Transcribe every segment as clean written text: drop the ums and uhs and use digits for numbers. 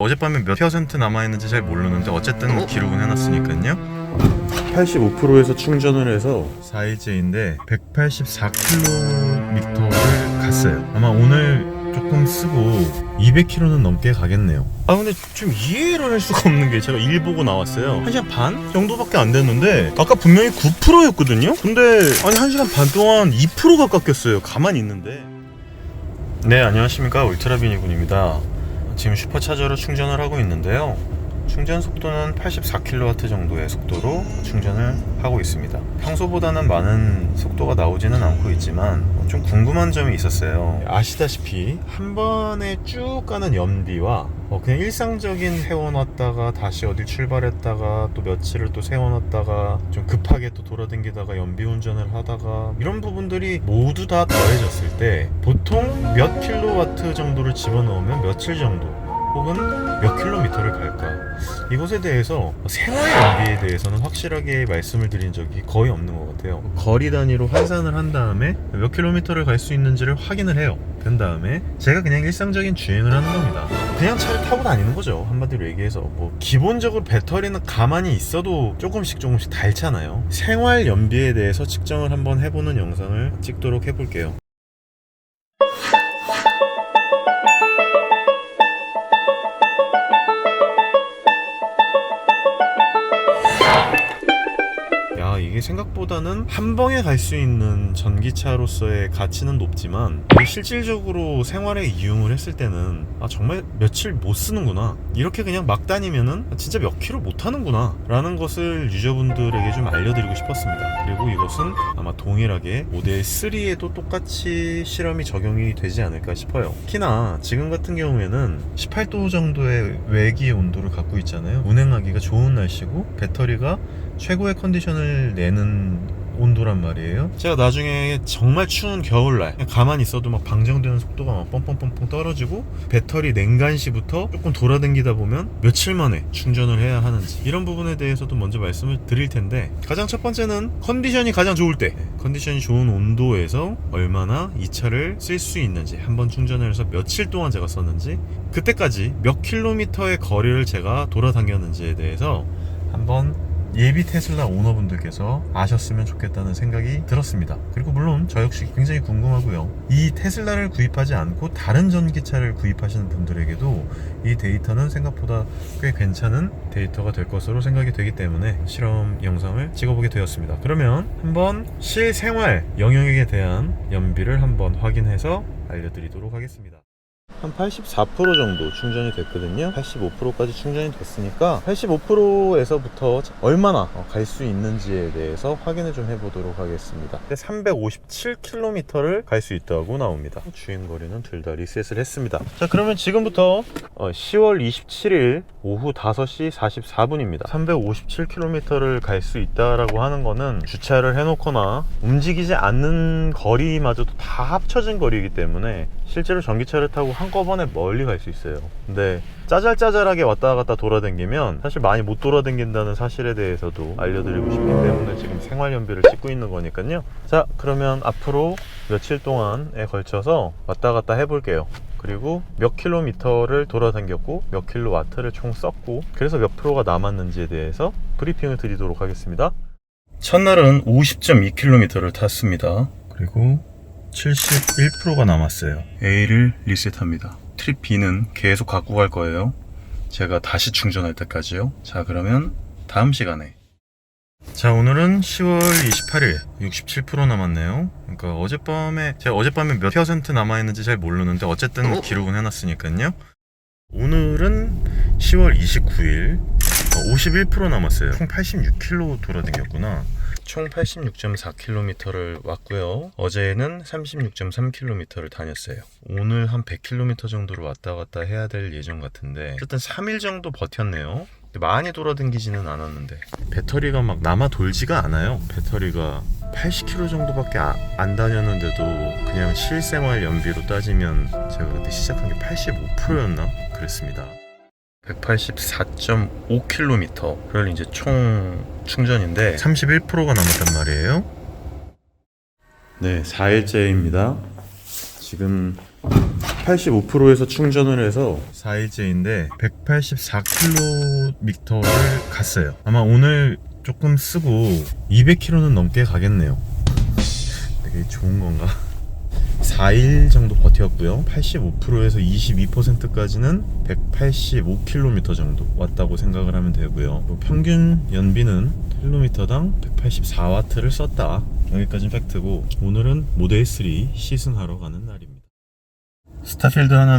어젯밤에 몇 퍼센트 남아있는지 잘 모르는데 어쨌든 기록은 해놨으니까요. 85%에서 충전을 해서 4일째인데 184km를 갔어요. 아마 오늘 조금 쓰고 200km는 넘게 가겠네요. 근데 좀 이해를 할 수가 없는 게 제가 일 보고 나왔어요. 1시간 반 정도밖에 안 됐는데 아까 분명히 9%였거든요? 근데 아니 1시간 반 동안 2%가 깎였어요. 가만히 있는데. 네, 안녕하십니까, 울트라비니군입니다. 지금 슈퍼차저로 충전을 하고 있는데요. 충전 속도는 84kW 정도의 속도로 충전을 하고 있습니다. 평소보다는 많은 속도가 나오지는 않고 있지만 좀 궁금한 점이 있었어요. 아시다시피 한 번에 쭉 가는 연비와 그냥 일상적인 세워놨다가 다시 어딜 출발했다가 또 며칠을 또 세워놨다가 좀 급하게 또 돌아다니다가 연비 운전을 하다가 이런 부분들이 모두 다 더해졌을 때 보통 몇 킬로와트 정도를 집어넣으면 며칠 정도 혹은 몇 킬로미터를 갈까? 이것에 대해서 생활 연비에 대해서는 확실하게 말씀을 드린 적이 거의 없는 것 같아요. 거리 단위로 환산을 한 다음에 몇 킬로미터를 갈 수 있는지를 확인을 해요. 그 다음에 제가 그냥 일상적인 주행을 하는 겁니다. 그냥 차를 타고 다니는 거죠. 한마디로 얘기해서 기본적으로 배터리는 가만히 있어도 조금씩 닳잖아요. 생활 연비에 대해서 측정을 한번 해보는 영상을 찍도록 해볼게요. 이게 생각보다는 한 방에 갈 수 있는 전기차로서의 가치는 높지만 실질적으로 생활에 이용을 했을 때는 정말 며칠 못 쓰는구나, 이렇게 그냥 막 다니면은 진짜 몇 킬로 못 하는구나 라는 것을 유저분들에게 좀 알려드리고 싶었습니다. 그리고 이것은 아마 동일하게 모델 3에도 똑같이 실험이 적용이 되지 않을까 싶어요. 특히나 지금 같은 경우에는 18도 정도의 외기의 온도를 갖고 있잖아요. 운행하기가 좋은 날씨고 배터리가 최고의 컨디션을 내는 온도란 말이에요. 제가 나중에 정말 추운 겨울날 가만히 있어도 막 방정되는 속도가 막 뻥뻥뻥뻥 떨어지고 배터리 냉간시부터 조금 돌아다니다 보면 며칠 만에 충전을 해야 하는지, 이런 부분에 대해서도 먼저 말씀을 드릴 텐데, 가장 첫 번째는 컨디션이 가장 좋을 때, 컨디션이 좋은 온도에서 얼마나 이 차를 쓸 수 있는지, 한번 충전을 해서 며칠 동안 제가 썼는지, 그때까지 몇 킬로미터의 거리를 제가 돌아다녔는지에 대해서 한번 예비 테슬라 오너분들께서 아셨으면 좋겠다는 생각이 들었습니다. 그리고 물론 저 역시 굉장히 궁금하고요. 이 테슬라를 구입하지 않고 다른 전기차를 구입하시는 분들에게도 이 데이터는 생각보다 꽤 괜찮은 데이터가 될 것으로 생각이 되기 때문에 실험 영상을 찍어보게 되었습니다. 그러면 한번 실생활 영역에 대한 연비를 한번 확인해서 알려드리도록 하겠습니다. 한 84% 정도 충전이 됐거든요. 85%까지 충전이 됐으니까 85%에서부터 얼마나 갈 수 있는지에 대해서 확인을 좀 해보도록 하겠습니다. 357km를 갈 수 있다고 나옵니다. 주행거리는 둘 다 리셋을 했습니다. 자, 그러면 지금부터 10월 27일 오후 5시 44분입니다. 357km를 갈 수 있다라고 하는 거는 주차를 해놓거나 움직이지 않는 거리마저도 다 합쳐진 거리이기 때문에 실제로 전기차를 타고 한꺼번에 멀리 갈 수 있어요. 근데 짜잘짜잘하게 왔다 갔다 돌아다니면 사실 많이 못 돌아다닌다는 사실에 대해서도 알려드리고 싶기 때문에 지금 생활연비를 찍고 있는 거니까요. 자, 그러면 앞으로 며칠 동안에 걸쳐서 왔다 갔다 해볼게요. 그리고 몇 킬로미터를 돌아다녔고 몇 킬로와트를 총 썼고 그래서 몇 프로가 남았는지에 대해서 브리핑을 드리도록 하겠습니다. 첫날은 50.2km를 탔습니다. 그리고 71%가 남았어요. A를 리셋합니다. 트립 B는 계속 갖고 갈 거예요. 제가 다시 충전할 때까지요. 자, 그러면 다음 시간에. 자, 오늘은 10월 28일 67% 남았네요. 그러니까 제가 어젯밤에 몇 퍼센트 남아있는지 잘 모르는데 어쨌든 기록은 해놨으니까요. 오늘은 10월 29일 51% 남았어요. 총 86km 돌아다녔구나. 총 86.4km를 왔고요. 어제는 36.3km를 다녔어요. 오늘 한 100km 정도를 왔다 갔다 해야 될 예정 같은데 어쨌든 3일 정도 버텼네요. 많이 돌아다니지는 않았는데 배터리가 막 남아 돌지가 않아요. 배터리가 80km 정도밖에 안 다녔는데도 그냥 실생활 연비로 따지면 제가 그때 시작한 게 85%였나? 그랬습니다. 184.5km를 이제 총 충전인데 31%가 남았단 말이에요. 네, 4일째입니다. 지금 85%에서 충전을 해서 4일째인데 184km를 갔어요. 아마 오늘 조금 쓰고 200km는 넘게 가겠네요. 되게 좋은 건가? 4일 정도 버텼고요. 85%에서 22%까지는 185km 정도 왔다고 생각을 하면 되고요. 평균 연비는 킬로미터당 184W를 썼다. 여기까지는 팩트고, 오늘은 모델 3 시승하러 가는 날입니다. 스타필드 하나에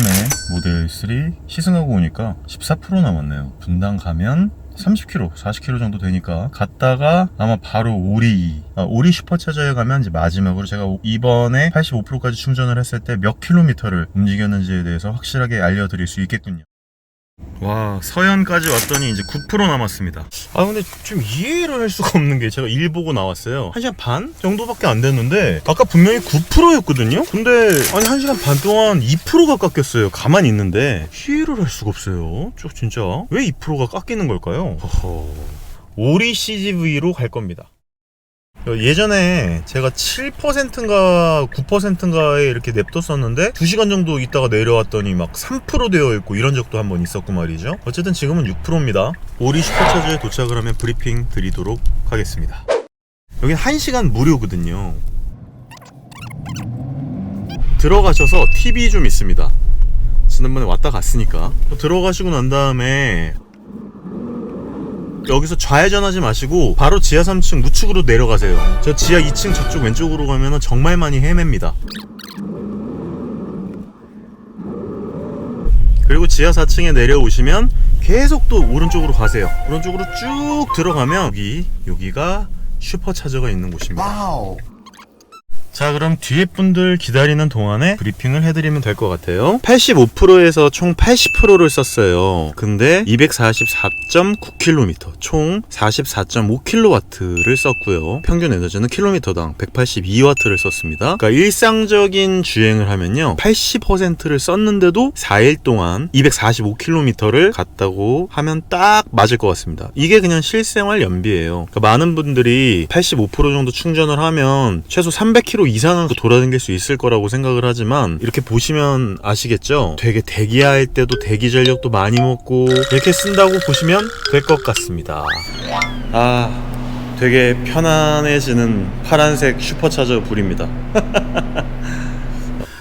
모델 3 시승하고 오니까 14% 남았네요. 분당 가면 30km, 40km 정도 되니까 갔다가 아마 바로 오리 슈퍼차저에 가면 이제 마지막으로 제가 이번에 85%까지 충전을 했을 때 몇 킬로미터를 움직였는지에 대해서 확실하게 알려드릴 수 있겠군요. 와, 서현까지 왔더니 이제 9% 남았습니다. 근데 좀 이해를 할 수가 없는 게, 제가 일 보고 나왔어요. 1시간 반 정도밖에 안 됐는데 아까 분명히 9%였거든요? 근데 아니 1시간 반 동안 2%가 깎였어요. 가만히 있는데 이해를 할 수가 없어요. 진짜 왜 2%가 깎이는 걸까요? 오리 CGV로 갈 겁니다. 예전에 제가 7%인가 9%인가에 이렇게 냅뒀었는데 2시간 정도 있다가 내려왔더니 막 3% 되어 있고 이런 적도 한번 있었고 말이죠. 어쨌든 지금은 6%입니다. 오리 슈퍼차저에 도착을 하면 브리핑 드리도록 하겠습니다. 여긴 1시간 무료거든요. 들어가셔서 팁이 좀 있습니다. 지난번에 왔다 갔으니까 들어가시고 난 다음에 여기서 좌회전하지 마시고 바로 지하 3층 우측으로 내려가세요. 저 지하 2층 저쪽 왼쪽으로 가면 정말 많이 헤맵니다. 그리고 지하 4층에 내려오시면 계속 또 오른쪽으로 가세요. 오른쪽으로 쭉 들어가면 여기가 슈퍼차저가 있는 곳입니다. 와우. 자, 그럼 뒤에 분들 기다리는 동안에 브리핑을 해드리면 될 것 같아요. 85%에서 총 80%를 썼어요. 근데 244.9km, 총 44.5kW를 썼고요. 평균 에너지는 킬로미터당 182W를 썼습니다. 그러니까 일상적인 주행을 하면요, 80%를 썼는데도 4일 동안 245km를 갔다고 하면 딱 맞을 것 같습니다. 이게 그냥 실생활 연비예요. 그러니까 많은 분들이 85% 정도 충전을 하면 최소 300km 이상은 돌아다닐 수 있을 거라고 생각을 하지만, 이렇게 보시면 아시겠죠? 되게 대기할 때도 대기 전력도 많이 먹고 이렇게 쓴다고 보시면 될 것 같습니다. 되게 편안해지는 파란색 슈퍼차저 불입니다.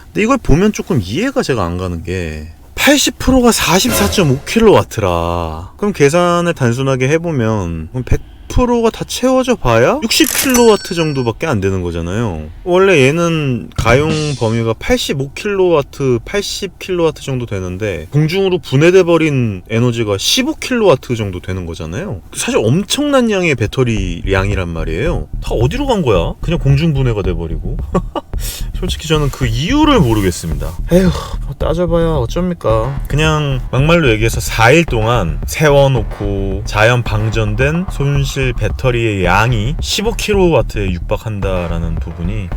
근데 이걸 보면 조금 이해가 제가 안 가는 게, 80%가 44.5kW라 그럼 계산을 단순하게 해보면 100%가 다 채워져 봐야 60kW 정도밖에 안 되는 거잖아요. 원래 얘는 가용 범위가 85kW, 80kW 정도 되는데 공중으로 분해돼 버린 에너지가 15kW 정도 되는 거잖아요. 사실 엄청난 양의 배터리 양이란 말이에요. 다 어디로 간 거야? 그냥 공중 분해가 돼 버리고. 솔직히 저는 그 이유를 모르겠습니다. 에휴, 뭐 따져봐야 어쩝니까. 그냥 막말로 얘기해서 4일 동안 세워놓고 자연 방전된 손실 배터리의 양이 15kW에 육박한다라는 부분이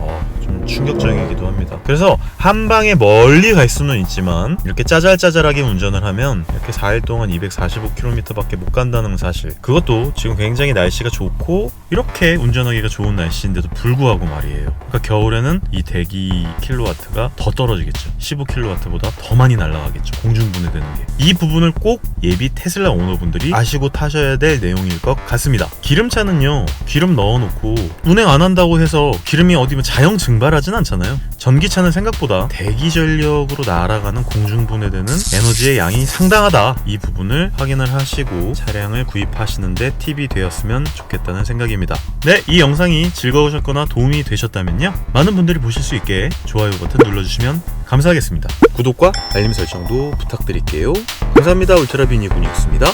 좀 충격적이기도 합니다. 그래서 한 방에 멀리 갈 수는 있지만 이렇게 짜잘짜잘하게 운전을 하면 이렇게 4일 동안 245km 밖에 못 간다는 사실, 그것도 지금 굉장히 날씨가 좋고 이렇게 운전하기가 좋은 날씨인데도 불구하고 말이에요. 그러니까 겨울에는 이 대기 킬로와트가 더 떨어지겠죠. 15kW보다 더 많이 날아가겠죠. 공중분해되는 게. 이 부분을 꼭 예비 테슬라 오너분들이 아시고 타셔야 될 내용일 것 같습니다. 기름차는요, 기름 넣어놓고 운행 안 한다고 해서 기름이 어디 자영 증발하진 않잖아요. 전기차는 생각보다 대기 전력으로 날아가는 공중분해되는 에너지의 양이 상당하다. 이 부분을 확인을 하시고 차량을 구입하시는데 팁이 되었으면 좋겠다는 생각입니다. 네, 이 영상이 즐거우셨거나 도움이 되셨다면요, 많은 분들이 보실 수 있게 좋아요 버튼 눌러주시면 감사하겠습니다. 구독과 알림 설정도 부탁드릴게요. 감사합니다. 울트라비니군이었습니다.